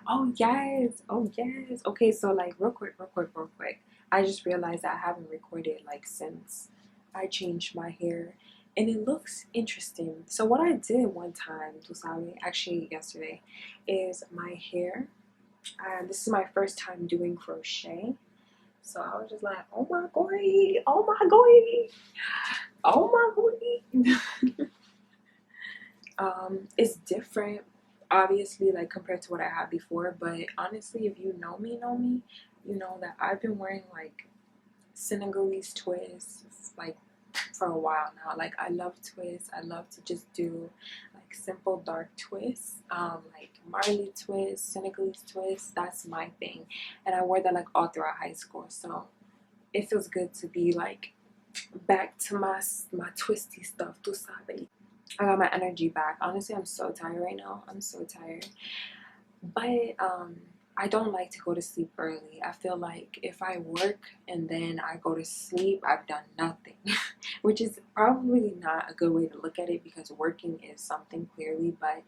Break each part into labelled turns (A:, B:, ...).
A: Oh yes, oh yes. Okay, so like real quick. I just realized that I haven't recorded like since I changed my hair, and it looks interesting. So what I did one time, to Sabe, actually yesterday, is my hair. And this is my first time doing crochet. So I was just like, oh my god, oh my god, oh my god. It's different, obviously, like compared to what I had before. But honestly, if you know me, you know that I've been wearing like Senegalese twists like for a while now. Like I love twists. I love to just do like simple dark twists, like Marley twists, Senegalese twists. That's my thing, and I wore that like all throughout high school. So it feels good to be like back to my twisty stuff. Tu sabe. I got my energy back. Honestly, I'm so tired right now. I'm so tired. But I don't like to go to sleep early. I feel like if I work and then I go to sleep, I've done nothing. Which is probably not a good way to look at it, because working is something clearly, but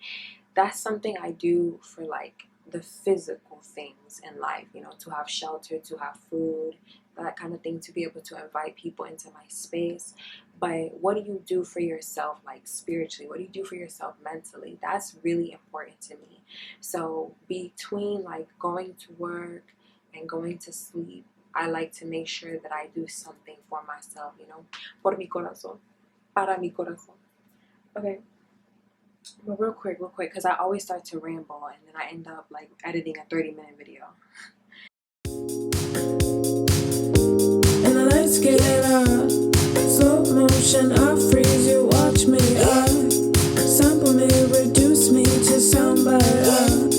A: that's something I do for like the physical things in life, you know, to have shelter, to have food, that kind of thing, to be able to invite people into my space. But what do you do for yourself, like spiritually? What do you do for yourself mentally? That's really important to me. So between like going to work and going to sleep, I like to make sure that I do something for myself, you know, por mi corazón, para mi corazón. Okay. But real quick, because I always start to ramble and then I end up like editing a 30-minute video.
B: And the lights get up, slow motion, I freeze, you watch me up. Sample me, reduce me to soundbite.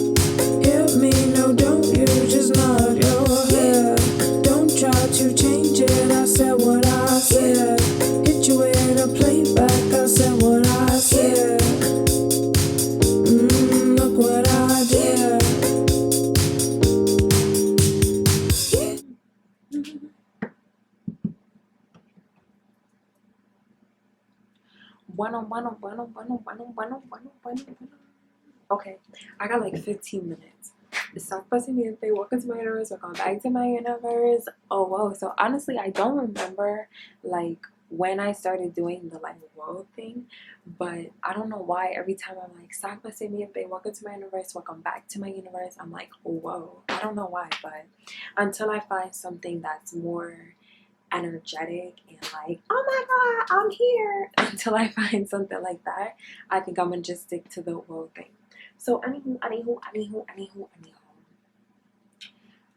B: Hear me, no, don't you just nod your head. Don't try to change it, I said what I said. Hit you with a playback, I said what I said. Look what I did.
A: Bueno. Okay, I got like 15 minutes. Stop buzzing me if they walk into my universe, welcome back to my universe. Oh whoa, so honestly I don't remember like when I started doing the like whoa thing, but I don't know why every time I'm like stop buzzing me if they walk into my universe, welcome back to my universe, I'm like whoa. I don't know why, but until I find something that's more energetic and like, oh my god, I'm here, until I find something like that, I think I'm gonna just stick to the whole thing. So anywho,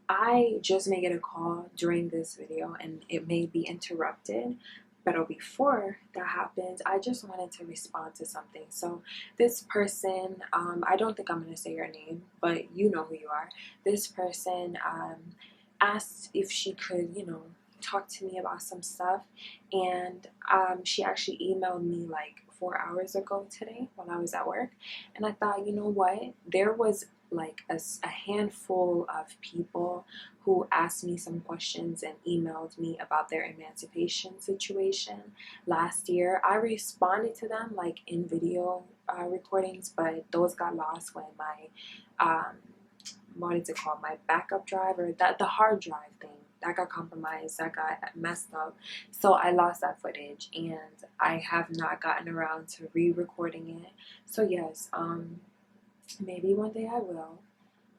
A: I just may get a call during this video and it may be interrupted. But before that happens, I just wanted to respond to something. So this person, I don't think I'm gonna say your name, but you know who you are. This person asked if she could, you know, talk to me about some stuff, and she actually emailed me like 4 hours ago today while I was at work, and I thought, you know what, there was like a handful of people who asked me some questions and emailed me about their emancipation situation last year. I responded to them like in video recordings, but those got lost when my what is it called, my backup drive, or that the hard drive thing that got compromised, that got messed up. So I lost that footage and I have not gotten around to re-recording it. So yes, maybe one day I will.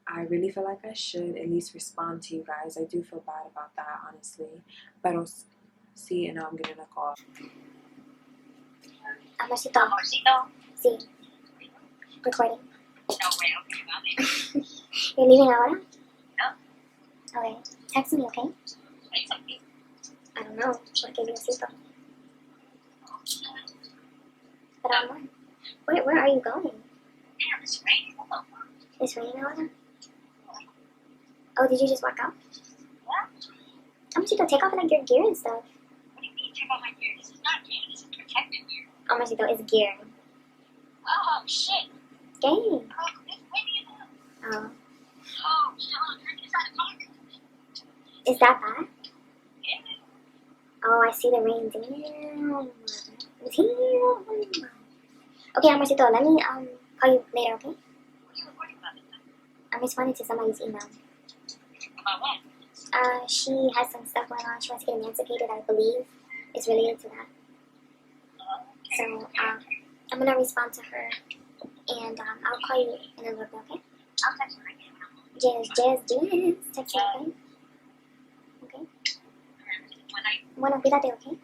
A: I really feel like I should at least respond to you guys. I do feel bad about that, honestly. But I'll see, and now I'm getting a call.
C: Amorcito. Sí. Recording.
D: No way, okay, vale.
C: You're leaving ahora?
D: No.
C: Okay. Text me, okay?
D: It's okay.
C: I don't know. Porque Diosito. Pero amor, where are you going?
D: Damn, it's raining. Hold on.
C: It's raining ahora? Oh, did you just walk out?
D: Yeah?
C: Amorcito, take off like your gear and stuff.
D: What do you mean, take off my gear? This is not gear, this is protective gear.
C: Amorcito, it's gear.
D: Oh, shit.
C: Game.
D: Oh, it's windy enough.
C: Oh.
D: Oh, shit, hold on, turn inside the car.
C: Is that bad?
D: Yeah.
C: Oh, I see the rain. Damn. Okay, Amorcito, let me call you later, okay?
D: What are you recording about this time?
C: I'm responding to somebody's email.
D: About what?
C: She has some stuff going on. She wants to get emancipated, I believe. It's related to that. So, I'm gonna respond to her, and I'll call you in a little bit, okay?
D: I'll text her right now.
C: Jazz. Text her, okay? Okay? Bueno, cuídate, okay?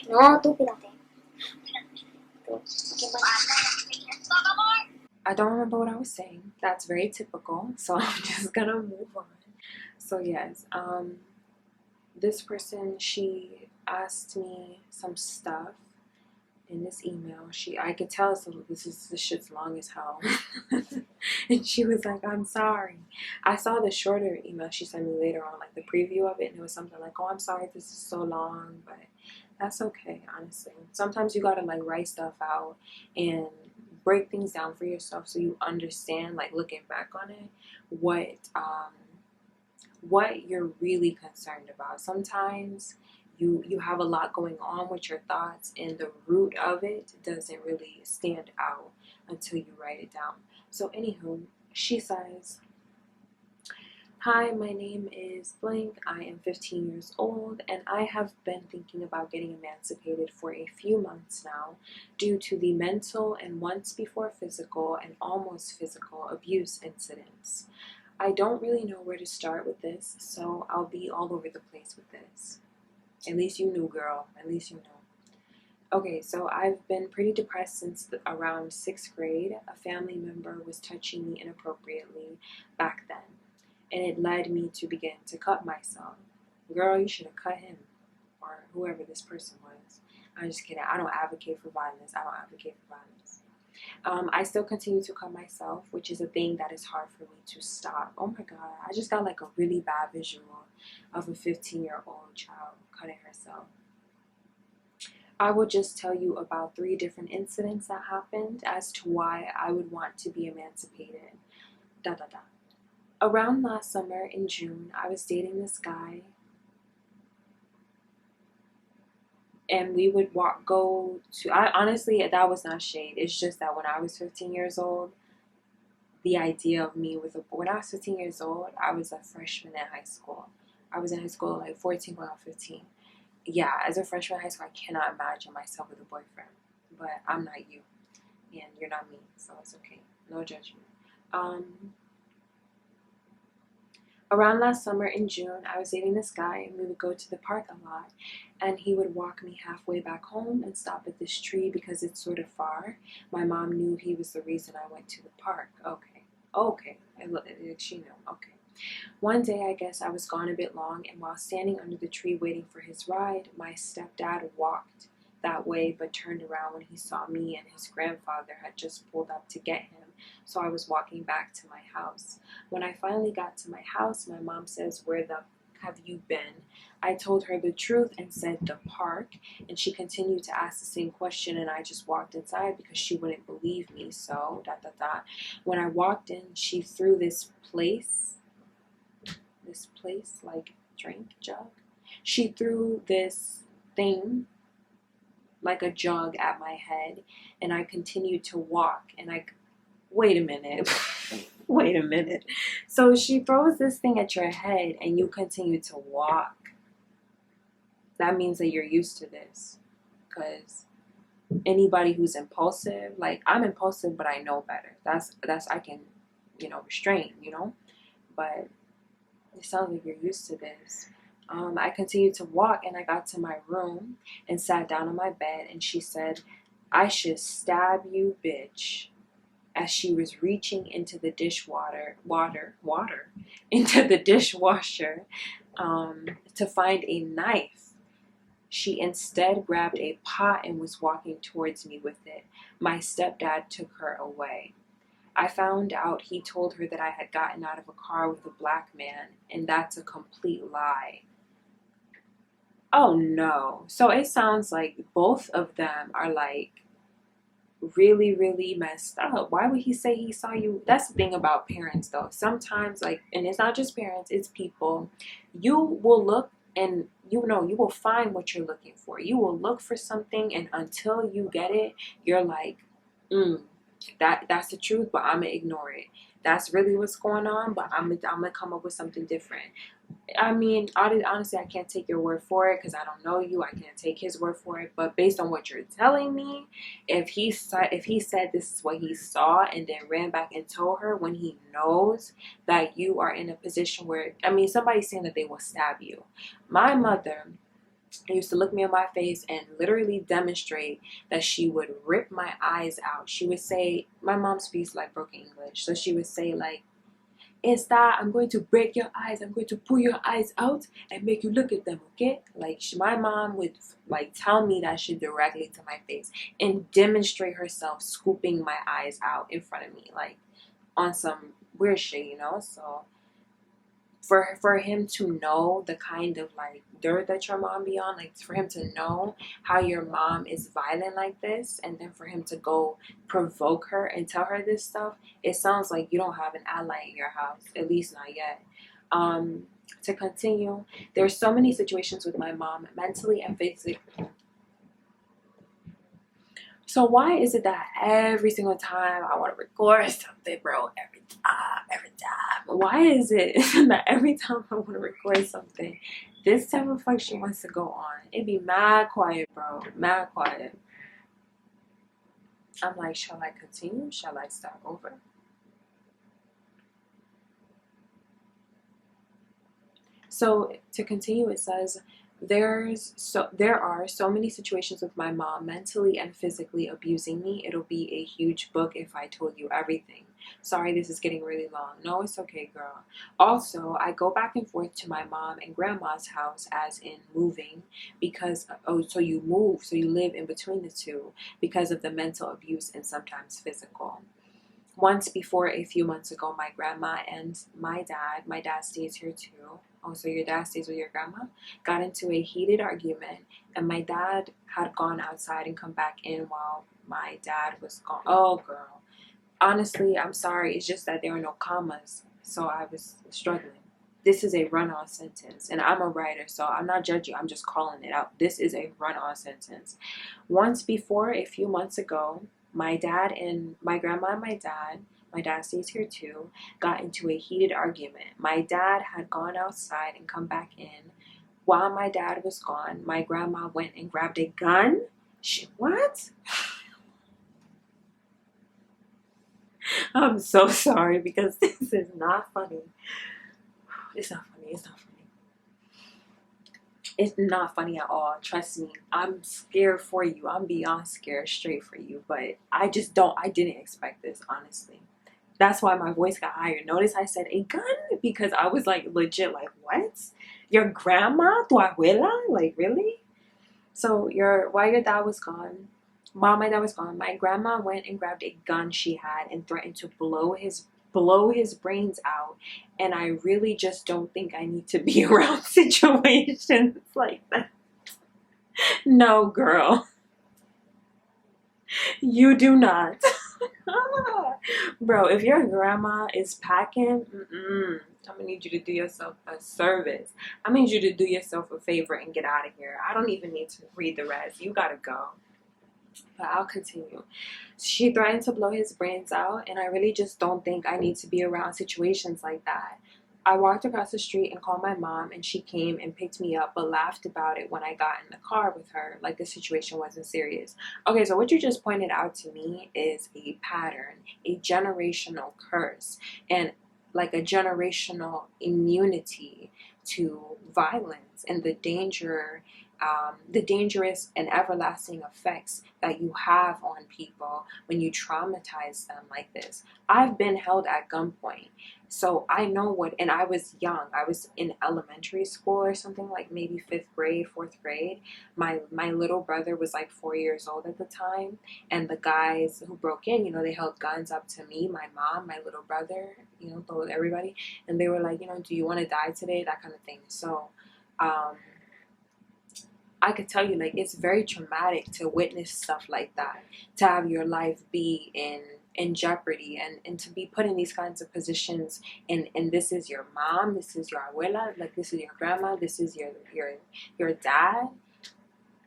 C: No, tú cuídate. Okay, bye.
A: I don't remember what I was saying. That's very typical, so I'm just gonna move on. So yes, this person, she asked me some stuff in this email. I could tell this shit's long as hell. And she was like, I'm sorry. I saw the shorter email she sent me later on, like the preview of it, and it was something like, oh, I'm sorry this is so long, but that's okay, honestly. Sometimes you gotta like write stuff out and break things down for yourself so you understand, like looking back on it, what you're really concerned about. Sometimes you have a lot going on with your thoughts, and the root of it doesn't really stand out until you write it down. So anywho, she says, hi, my name is blank. I am 15 years old, and I have been thinking about getting emancipated for a few months now due to the mental and once before physical and almost physical abuse incidents. I don't really know where to start with this, so I'll be all over the place with this. At least you knew, girl. At least you know. Okay, so I've been pretty depressed since around 6th grade. A family member was touching me inappropriately back then, and it led me to begin to cut myself. Girl, you should have cut him, or whoever this person was. I'm just kidding. I don't advocate for violence. I still continue to cut myself, which is a thing that is hard for me to stop. Oh my god, I just got like a really bad visual of a 15-year-old child cutting herself. I will just tell you about 3 different incidents that happened as to why I would want to be emancipated. Around last summer in June, I was dating this guy, and we would honestly, that was not shade. It's just that when I was 15 years old, the idea of me when I was 15 years old, I was a freshman in high school. I was in high school like 14 going on 15. Yeah, as a freshman in high school, I cannot imagine myself with a boyfriend. But I'm not you, and you're not me, so it's okay. No judgment. Around last summer in June, I was dating this guy, and we would go to the park a lot, and he would walk me halfway back home and stop at this tree because it's sort of far. My mom knew he was the reason I went to the park. Okay. She knew. Okay. One day, I guess I was gone a bit long, and while standing under the tree waiting for his ride, my stepdad walked that way but turned around when he saw me and his grandfather had just pulled up to get him. So I was walking back to my house. When I finally got to my house, my mom says, where the have you been? I told her the truth and said the park, and she continued to ask the same question, and I just walked inside because she wouldn't believe me. So, When I walked in, she threw this place, like drink jug. She threw this thing, like a jug, at my head, and I continued to walk, and wait a minute. So she throws this thing at your head and you continue to walk. That means that you're used to this. Because anybody who's impulsive, like I'm impulsive, but I know better. That's I can, restrain, But it sounds like you're used to this. I continued to walk, and I got to my room and sat down on my bed, and she said, I should stab you, bitch. As she was reaching into the into the dishwasher to find a knife. She instead grabbed a pot and was walking towards me with it. My stepdad took her away. I found out he told her that I had gotten out of a car with a black man, and that's a complete lie. Oh no. So it sounds like both of them are like really, really messed up. Why would he say he saw you? That's the thing about parents, though. Sometimes, and it's not just parents, it's people. You will look, and you will find what you're looking for. You will look for something, and until you get it, you're like, that's the truth, but I'm gonna ignore it. that's really what's going on, but I'm gonna come up with something different. I mean, honestly, I can't take your word for it because I don't know you. I can't take his word for it. But based on what you're telling me, if he said this is what he saw and then ran back and told her when he knows that you are in a position where, I mean, somebody's saying that they will stab you. My mother used to look me in my face and literally demonstrate that she would rip my eyes out. She would say, my mom speaks like broken English, so she would say like, "Esta, I'm going to break your eyes. I'm going to pull your eyes out and make you look at them, okay?" Like, my mom would like tell me that shit directly to my face and demonstrate herself scooping my eyes out in front of me, like on some weird shit, you know? So for him to know the kind of like dirt that your mom be on, like for him to know how your mom is violent like this, and then for him to go provoke her and tell her this stuff, it sounds like you don't have an ally in your house, at least not yet. To continue, there's so many situations with my mom, mentally and physically. So why is it that every single time I want to record something, bro, every time, why is it that every time I want to record something, this type of function wants to go on? It be mad quiet, bro, mad quiet. I'm like, shall I continue? Shall I start over? So to continue, it says, there are so many situations with my mom mentally and physically abusing me. It'll be a huge book if I told you everything. Sorry, this is getting really long. No, it's okay, girl. Also, I go back and forth to my mom and grandma's house, as in moving, because, oh, so you move, so you live in between the two, because of the mental abuse and sometimes physical. Once before, a few months ago, my grandma and my dad stays here too. Oh, so your dad stays with your grandma? Got into a heated argument, and my dad had gone outside and come back in while my dad was gone. Oh, girl. Honestly, I'm sorry. It's just that there are no commas, so I was struggling. This is a run-on sentence, and I'm a writer, so I'm not judging. I'm just calling it out. This is a run-on sentence. Once before, a few months ago, my dad and my grandma and my dad stays here too, got into a heated argument. My dad had gone outside and come back in. While my dad was gone, my grandma went and grabbed a gun. What? I'm so sorry because this is not funny. It's not funny. It's not funny. It's not funny at all. Trust me. I'm scared for you. I'm beyond scared straight for you. But I didn't expect this, honestly. That's why my voice got higher. Notice I said a gun because I was like legit like, what? Your grandma? Tu abuela? Like, really? So while your dad was gone, while my dad was gone, my grandma went and grabbed a gun she had and threatened to blow his brains out. And I really just don't think I need to be around situations like that. No, girl. You do not. Bro, if your grandma is packing, I'm gonna need you to do yourself a service. I need you to do yourself a favor and get out of here. I don't even need to read the rest. You gotta go. But I'll continue. She threatened to blow his brains out, and I really just don't think I need to be around situations like that. I walked across the street and called my mom, and she came and picked me up, but laughed about it when I got in the car with her, like the situation wasn't serious. Okay, so what you just pointed out to me is a pattern, a generational curse, and like a generational immunity to violence and the dangerous and everlasting effects that you have on people when you traumatize them like this. I've been held at gunpoint, so I know what, and I was young. I was in elementary school or something, like maybe 5th grade, 4th grade. My little brother was like 4 years old at the time, and the guys who broke in, they held guns up to me, my mom, my little brother, told everybody, and they were like, do you want to die today? That kind of thing. So, I could tell you, like, it's very traumatic to witness stuff like that, to have your life be in jeopardy, and to be put in these kinds of positions, and this is your mom, this is your abuela, like this is your grandma, this is your dad.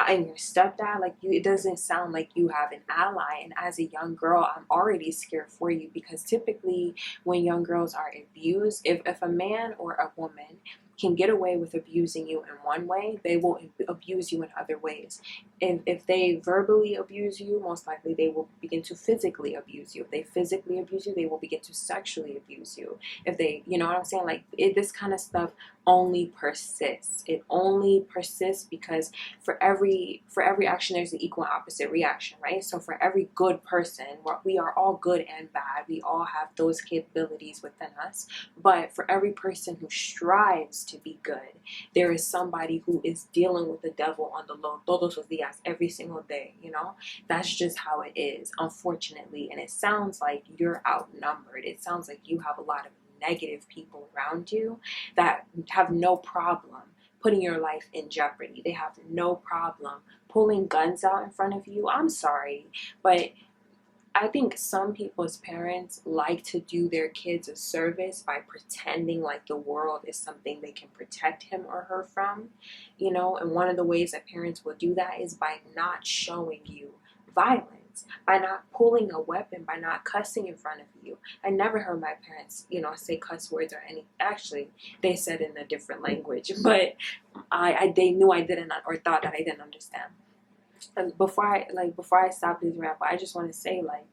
A: and your stepdad, like you, it doesn't sound like you have an ally. And as a young girl, I'm already scared for you, because typically when young girls are abused, if a man or a woman can get away with abusing you in one way, they will abuse you in other ways. If they verbally abuse you, most likely they will begin to physically abuse you. If they physically abuse you, they will begin to sexually abuse you. If they, you know what I'm saying? Like this kind of stuff only persists. It only persists because for every action there's an equal and opposite reaction, right? So for every good person, we are all good and bad. We all have those capabilities within us. But for every person who strives to be good, there is somebody who is dealing with the devil on the low, todos los días, every single day, you know? That's just how it is, unfortunately. And it sounds like you're outnumbered. It sounds like you have a lot of negative people around you that have no problem putting your life in jeopardy. They have no problem pulling guns out in front of you. I'm sorry, but I think some people's parents like to do their kids a service by pretending like the world is something they can protect him or her from, you know, and one of the ways that parents will do that is by not showing you violence, by not pulling a weapon, by not cussing in front of you. I never heard my parents, you know, say cuss words or any, actually, they said in a different language, but they knew I didn't, or thought that I didn't understand. And before I stop this rant, I just want to say, like,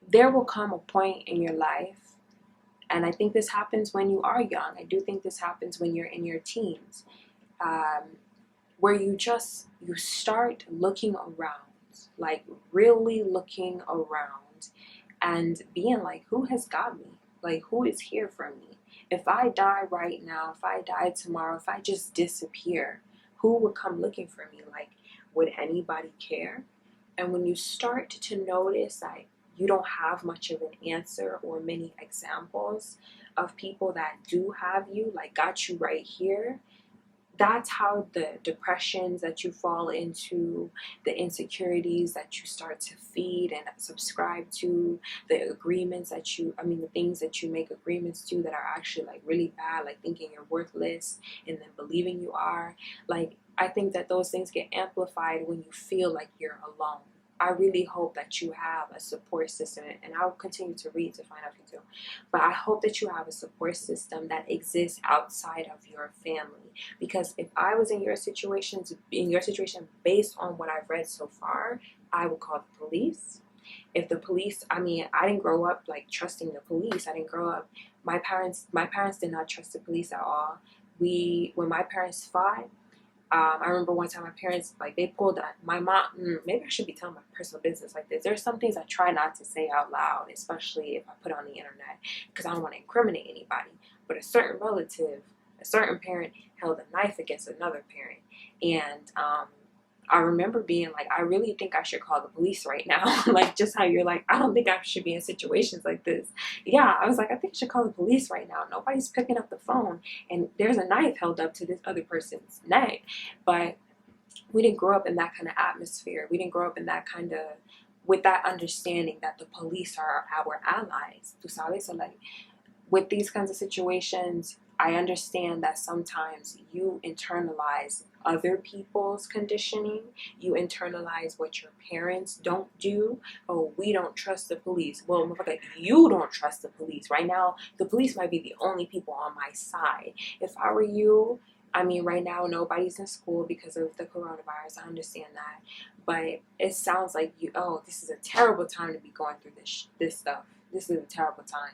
A: there will come a point in your life, and I think this happens when you are young. I do think this happens when you're in your teens, where you start looking around, like really looking around, and being like, who has got me? Like, who is here for me? If I die right now, if I die tomorrow, if I just disappear, who would come looking for me? Like, would anybody care? And when you start to notice that you don't have much of an answer or many examples of people that do have you, like got you right here, that's how the depressions that you fall into, the insecurities that you start to feed and subscribe to, the things that you make agreements to that are actually like really bad, like thinking you're worthless and then believing you are. Like, I think that those things get amplified when you feel like you're alone. I really hope that you have a support system, and I'll continue to read to find out if you do. But I hope that you have a support system that exists outside of your family. Because if I was in your situation, based on what I've read so far, I would call the police. If the police, I didn't grow up like trusting the police. I didn't grow up. My parents did not trust the police at all. When my parents fought, I remember one time my parents, like, they pulled that. My mom, maybe I should be telling my personal business like this. There's some things I try not to say out loud, especially if I put it on the internet, because I don't want to incriminate anybody. But a certain relative, a certain parent held a knife against another parent. And I remember being like, I really think I should call the police right now. Like, just how you're like, I don't think I should be in situations like this. Yeah, I was like, I think I should call the police right now. Nobody's picking up the phone, and there's a knife held up to this other person's neck. But we didn't grow up in that kind of atmosphere. We didn't grow up in that kind of, with that understanding that the police are our allies. Tu sabes? So like, with these kinds of situations, I understand that sometimes you internalize other people's conditioning. You internalize what your parents don't do. Oh, we don't trust the police. Well, motherfucker, you don't trust the police. Right now, the police might be the only people on my side. If I were you, right now nobody's in school because of the coronavirus. I understand that. But it sounds like this is a terrible time to be going through this stuff. This is a terrible time.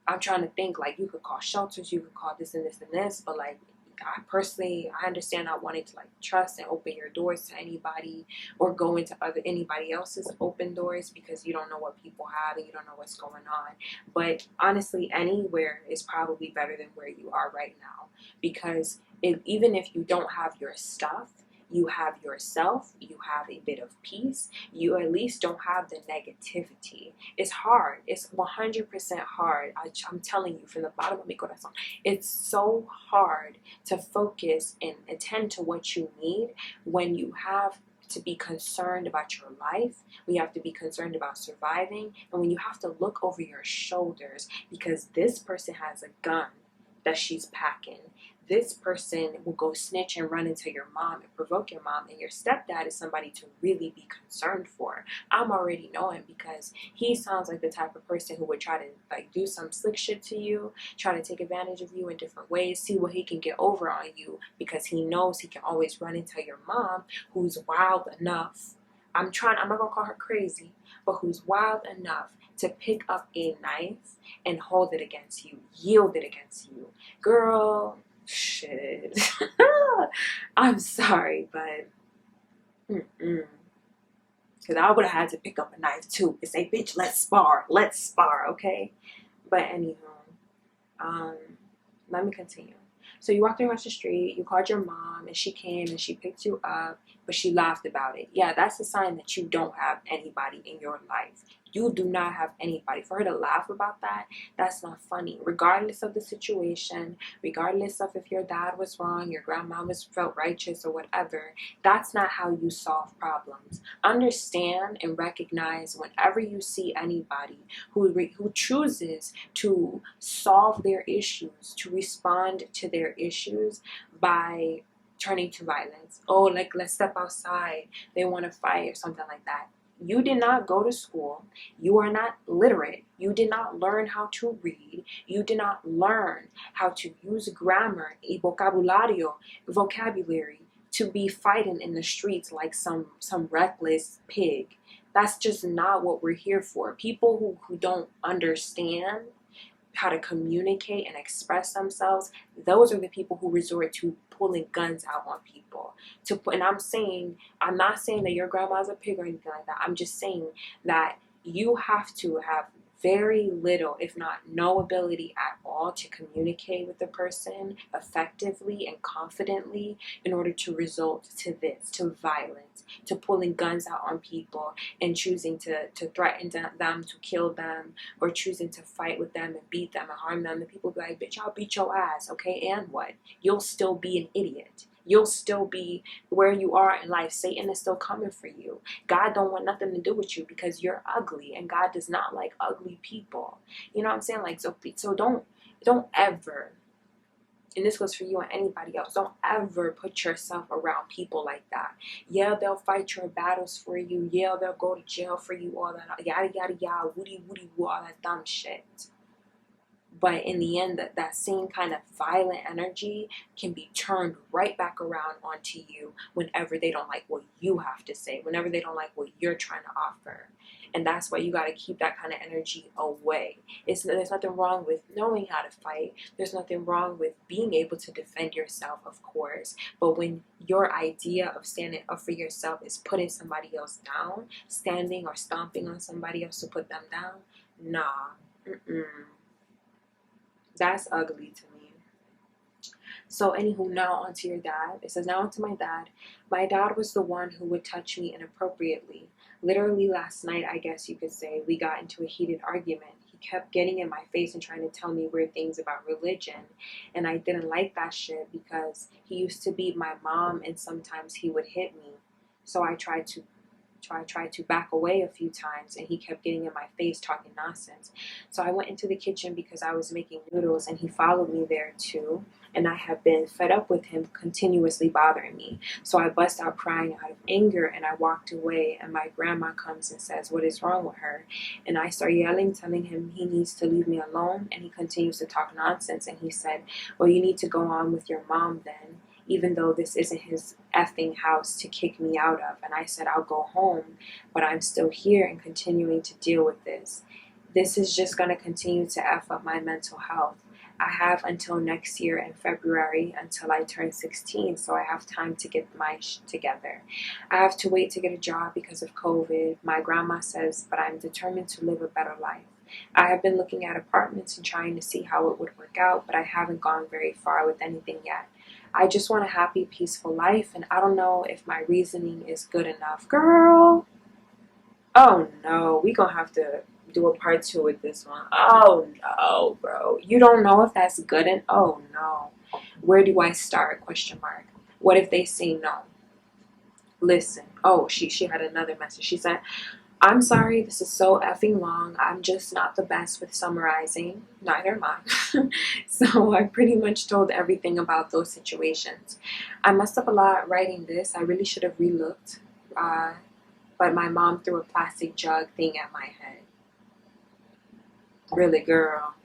A: I'm trying to think, like, you could call shelters, you could call this and this and this, but like, I understand not wanting to like trust and open your doors to anybody or go into anybody else's open doors, because you don't know what people have and you don't know what's going on. But honestly, anywhere is probably better than where you are right now, because even if you don't have your stuff, you have yourself, you have a bit of peace, you at least don't have the negativity. It's hard. It's 100% hard. I'm telling you from the bottom of my corazón. It's so hard to focus and attend to what you need when you have to be concerned about your life, when you have to be concerned about surviving, and when you have to look over your shoulders because this person has a gun that she's packing. this person will go snitch and run into your mom and provoke your mom, and your stepdad is somebody to really be concerned for. I'm already knowing, because he sounds like the type of person who would try to like do some slick shit to you, try to take advantage of you in different ways, see what he can get over on you, because he knows he can always run into your mom, who's wild enough, I'm not gonna call her crazy, but who's wild enough to pick up a knife and hold it against you, yield it against you. Girl, shit. I'm sorry, but because I would have had to pick up a knife too and say, bitch, let's spar, okay? But anywho, let me continue. So you walked across the street, you called your mom, and she came and she picked you up, but she laughed about it. Yeah, that's a sign that you don't have anybody in your life. You do not have anybody. For her to laugh about that, that's not funny. Regardless of the situation, regardless of if your dad was wrong, your grandma felt righteous or whatever, that's not how you solve problems. Understand and recognize whenever you see anybody who chooses to solve their issues, to respond to their issues by turning to violence. Oh, like, let's step outside, they want to fight or something like that. You did not go to school. You are not literate. You did not learn how to read. You did not learn how to use grammar, vocabulary to be fighting in the streets like some reckless pig. That's just not what we're here for. People who don't understand how to communicate and express themselves, those are the people who resort to pulling guns out on people. And I'm not saying that your grandma's a pig or anything like that. I'm just saying that you have to have very little, if not no ability at all to communicate with the person effectively and confidently in order to result to violence, to pulling guns out on people and choosing to threaten them, to kill them, or choosing to fight with them and beat them and harm them. And people be like, bitch, I'll beat your ass, okay? And what? You'll still be an idiot. You'll still be where you are in life. Satan is still coming for you. God don't want nothing to do with you because you're ugly, and God does not like ugly people. You know what I'm saying? Like, so don't ever, and this goes for you and anybody else, don't ever put yourself around people like that. Yeah, they'll fight your battles for you. Yeah, they'll go to jail for you, all that, yada, yada, yada, woody, woo, all that dumb shit. But in the end, that same kind of violent energy can be turned right back around onto you whenever they don't like what you have to say, whenever they don't like what you're trying to offer. And that's why you got to keep that kind of energy away. There's nothing wrong with knowing how to fight. There's nothing wrong with being able to defend yourself, of course. But when your idea of standing up for yourself is putting somebody else down, standing or stomping on somebody else to put them down, nah, that's ugly to me. So anywho, now onto your dad. It says, now onto my dad. My dad was the one who would touch me inappropriately. Literally last night, I guess you could say, we got into a heated argument. He kept getting in my face and trying to tell me weird things about religion. And I didn't like that shit because he used to beat my mom and sometimes he would hit me. So I tried to back away a few times, and he kept getting in my face talking nonsense. So I went into the kitchen because I was making noodles, and he followed me there too. And I have been fed up with him continuously bothering me. So I bust out crying out of anger, and I walked away, and my grandma comes and says, what is wrong with her? And I start yelling, telling him he needs to leave me alone, and he continues to talk nonsense. And he said, well, you need to go on with your mom then, even though this isn't his effing house to kick me out of. And I said, I'll go home, but I'm still here and continuing to deal with this. This is just going to continue to F up my mental health. I have until next year in February until I turn 16, so I have time to get my shit together. I have to wait to get a job because of COVID. My grandma says, but I'm determined to live a better life. I have been looking at apartments and trying to see how it would work out, but I haven't gone very far with anything yet. I just want a happy, peaceful life, and I don't know if my reasoning is good enough. Girl! Oh no, we gonna have to do a part 2 with this one. Oh no, bro. You don't know if that's good and oh no. Where do I start? Question mark. What if they say no? Listen. Oh, she had another message. She said, I'm sorry, this is so effing long. I'm just not the best with summarizing. Neither am I. So I pretty much told everything about those situations. I messed up a lot writing this. I really should have relooked. But my mom threw a plastic jug thing at my head. Really, girl.